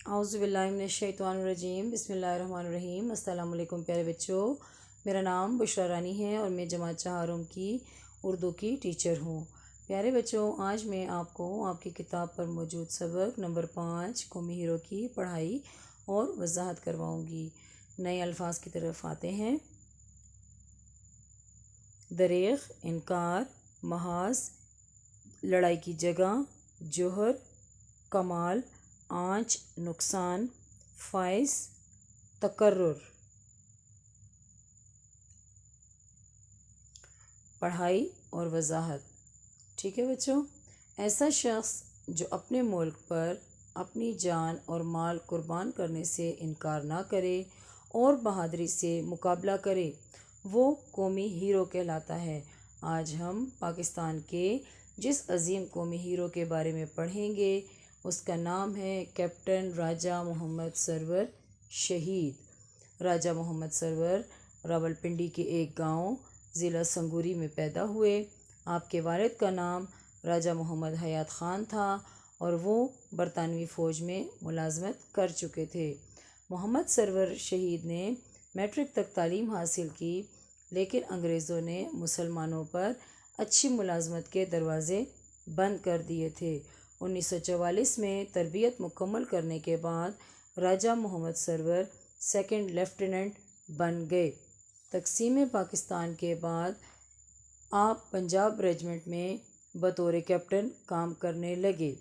औज़ुबिल्लाहिमिनश्शैतानिर्रजीम बिस्मिल्लाहिर्रहमानिर्रहीम। अस्सलाम वालेकुम प्यारे बच्चों, मेरा नाम बुशरा रानी है और मैं जमात चहारों की उर्दू की टीचर हूँ। प्यारे बच्चों, आज मैं आपको आपकी किताब पर मौजूद सबक नंबर 5 कौमी हीरो की पढ़ाई और वजाहत करवाऊँगी। नए अल्फाज की तरफ आते हैं। दरेख, इनकार, महाज, लड़ाई की जगह, जोहर, कमाल, आँच, नुकसान, फ़ाइज़, तकर्रुर। पढ़ाई और वजाहत। ठीक है बच्चों, ऐसा शख्स जो अपने मुल्क पर अपनी जान और माल कुर्बान करने से इनकार ना करे और बहादुरी से मुकाबला करे, वो कौमी हीरो कहलाता है। आज हम पाकिस्तान के जिस अजीम कौमी हीरो के बारे में पढ़ेंगे उसका नाम है कैप्टन राजा मोहम्मद सरवर शहीद। राजा मोहम्मद सरवर रावलपिंडी के एक गांव ज़िला संगूरी में पैदा हुए। आपके वालिद का नाम राजा मोहम्मद हयात ख़ान था और वो बरतानवी फ़ौज में मुलाजमत कर चुके थे। मोहम्मद सरवर शहीद ने मैट्रिक तक तालीम हासिल की, लेकिन अंग्रेज़ों ने मुसलमानों पर अच्छी मुलाजमत के दरवाज़े बंद कर दिए थे। 1944 में तरबियत मुकम्मल करने के बाद राजा मोहम्मद सरवर सेकंड लेफ्टिनेंट बन गए। तकसीम पाकिस्तान के बाद आप पंजाब रेजिमेंट में बतौर कैप्टन काम करने लगे।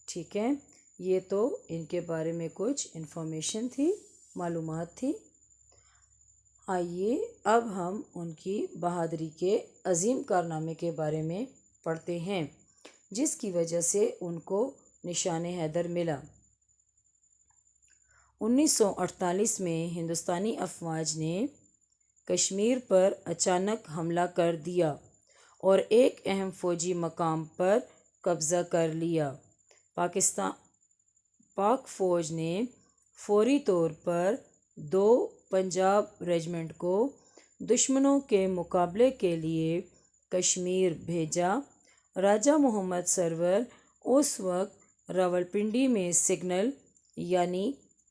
ठीक है, ये तो इनके बारे में कुछ इन्फॉर्मेशन थी, मालूमात थी। आइए अब हम उनकी बहादुरी के अजीम कारनामे के बारे में पढ़ते हैं, जिसकी वजह से उनको निशान हैदर मिला। 1948 में हिंदुस्तानी अफवाज ने कश्मीर पर अचानक हमला कर दिया और एक अहम फ़ौजी मकाम पर कब्ज़ा कर लिया। पाक फ़ौज ने फौरी तौर पर 2 पंजाब रेजिमेंट को दुश्मनों के मुकाबले के लिए कश्मीर भेजा। राजा मोहम्मद सरवर उस वक्त रावलपिंडी में सिग्नल यानी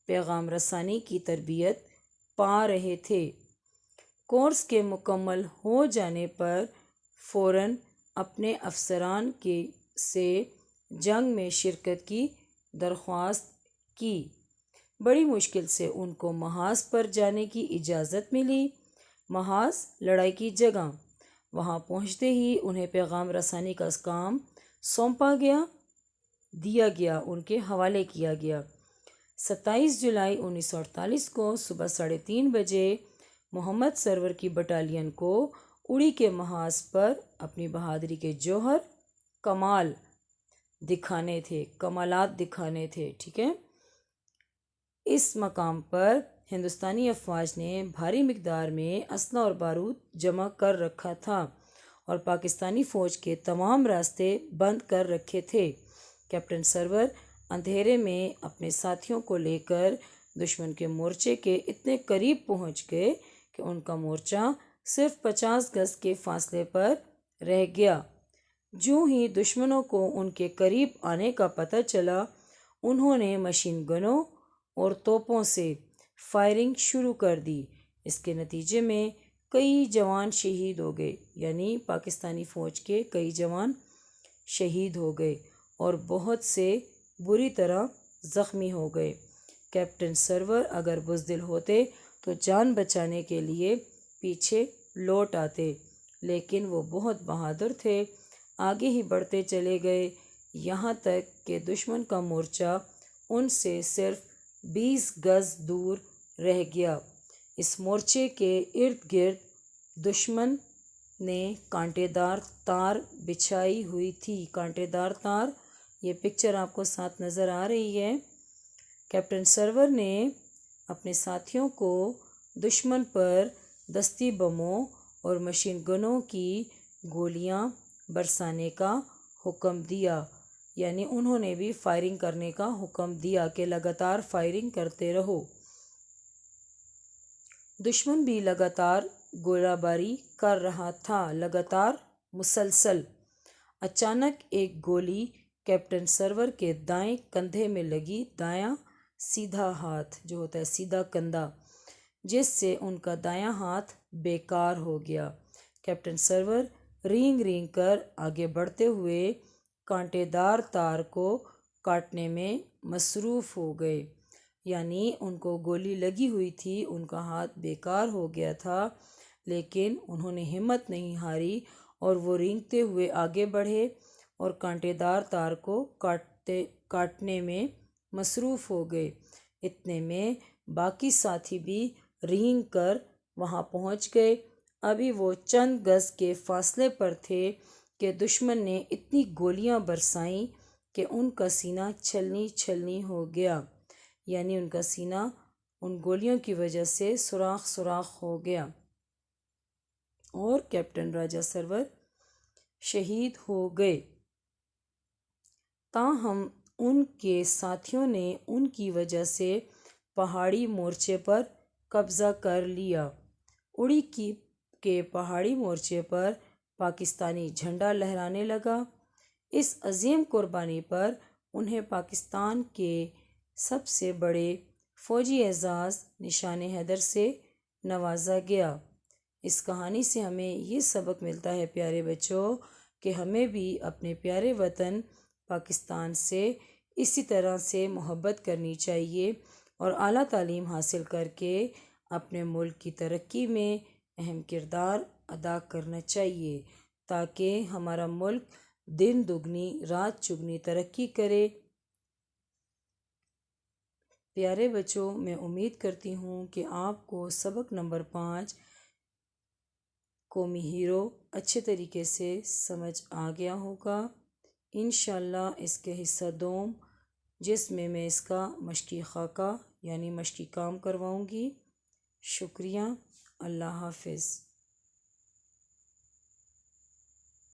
पैगाम रसानी की तरबियत पा रहे थे। कोर्स के मुकम्मल हो जाने पर फ़ौरन अपने अफसरान से जंग में शिरकत की दरख्वास्त की। बड़ी मुश्किल से उनको महाज पर जाने की इजाज़त मिली। महाज लड़ाई की जगह। वहाँ पहुँचते ही उन्हें पैगाम रसानी का काम सौंपा दिया गया, उनके हवाले किया गया। 27 जुलाई 1948 को सुबह 3:30 बजे मोहम्मद सरवर की बटालियन को उड़ी के महाज पर अपनी बहादुरी के जौहर कमालात दिखाने थे। ठीक है, इस मकाम पर हिंदुस्तानी अफवाज ने भारी मिकदार में असला और बारूद जमा कर रखा था और पाकिस्तानी फ़ौज के तमाम रास्ते बंद कर रखे थे। कैप्टन सरवर अंधेरे में अपने साथियों को लेकर दुश्मन के मोर्चे के इतने करीब पहुंच गए कि उनका मोर्चा सिर्फ 50 गज के फासले पर रह गया। जो ही दुश्मनों को उनके करीब आने का पता चला, उन्होंने मशीन गनों और तोपों से फायरिंग शुरू कर दी। इसके नतीजे में कई जवान शहीद हो गए, यानी पाकिस्तानी फ़ौज के कई जवान शहीद हो गए और बहुत से बुरी तरह ज़ख्मी हो गए। कैप्टन सरवर अगर बुज़दिल होते तो जान बचाने के लिए पीछे लौट आते, लेकिन वो बहुत बहादुर थे। आगे ही बढ़ते चले गए, यहाँ तक कि दुश्मन का मोर्चा उनसे सिर्फ 20 गज दूर रह गया। इस मोर्चे के इर्द गिर्द दुश्मन ने कांटेदार तार बिछाई हुई थी। कांटेदार तार, ये पिक्चर आपको साथ नज़र आ रही है। कैप्टन सरवर ने अपने साथियों को दुश्मन पर दस्ती बमों और मशीन गनों की गोलियां बरसाने का हुक्म दिया, यानी उन्होंने भी फायरिंग करने का हुक्म दिया कि लगातार फायरिंग करते रहो। दुश्मन भी लगातार गोलाबारी कर रहा था, लगातार मुसलसल। अचानक एक गोली कैप्टन सरवर के दाएं कंधे में लगी। दायां سیدھا ہاتھ جو ہوتا ہے سیدھا کندھا، جس سے ان کا دایاں ہاتھ بیکار ہو گیا۔ کیپٹن سرور رینگ رینگ کر آگے بڑھتے ہوئے کانٹے دار تار کو کاٹنے میں مصروف ہو گئے، یعنی ان کو گولی لگی ہوئی تھی، ان کا ہاتھ بیکار ہو گیا تھا، لیکن انہوں نے ہمت نہیں ہاری اور وہ رینگتے ہوئے آگے بڑھے اور کانٹے دار تار کو کاٹنے میں مصروف ہو گئے۔ اتنے میں باقی ساتھی بھی رینگ کر وہاں پہنچ گئے۔ ابھی وہ چند گز کے فاصلے پر تھے کہ دشمن نے اتنی گولیاں برسائیں کہ ان کا سینہ چھلنی چھلنی ہو گیا، یعنی ان کا سینہ ان گولیوں کی وجہ سے سوراخ سوراخ ہو گیا اور کیپٹن راجہ سرور شہید ہو گئے۔ تاہم ان کے ساتھیوں نے ان کی وجہ سے پہاڑی مورچے پر قبضہ کر لیا۔ اڑی کے پہاڑی مورچے پر پاکستانی جھنڈا لہرانے لگا۔ اس عظیم قربانی پر انہیں پاکستان کے سب سے بڑے فوجی اعزاز نشان حیدر سے نوازا گیا۔ اس کہانی سے ہمیں یہ سبق ملتا ہے پیارے بچوں کہ ہمیں بھی اپنے پیارے وطن پاکستان سے اسی طرح سے محبت کرنی چاہیے اور اعلیٰ تعلیم حاصل کر کے اپنے ملک کی ترقی میں اہم کردار ادا کرنا چاہیے تاکہ ہمارا ملک دن دگنی رات چگنی ترقی کرے۔ پیارے بچوں، میں امید کرتی ہوں کہ آپ کو سبق نمبر 5 قومی ہیرو اچھے طریقے سے سمجھ آ گیا ہوگا۔ انشاءاللہ اس کے حصہ دوم جس میں اس کا مشقی خاکہ یعنی مشقی کام کرواؤں گی۔ شکریہ، اللہ حافظ۔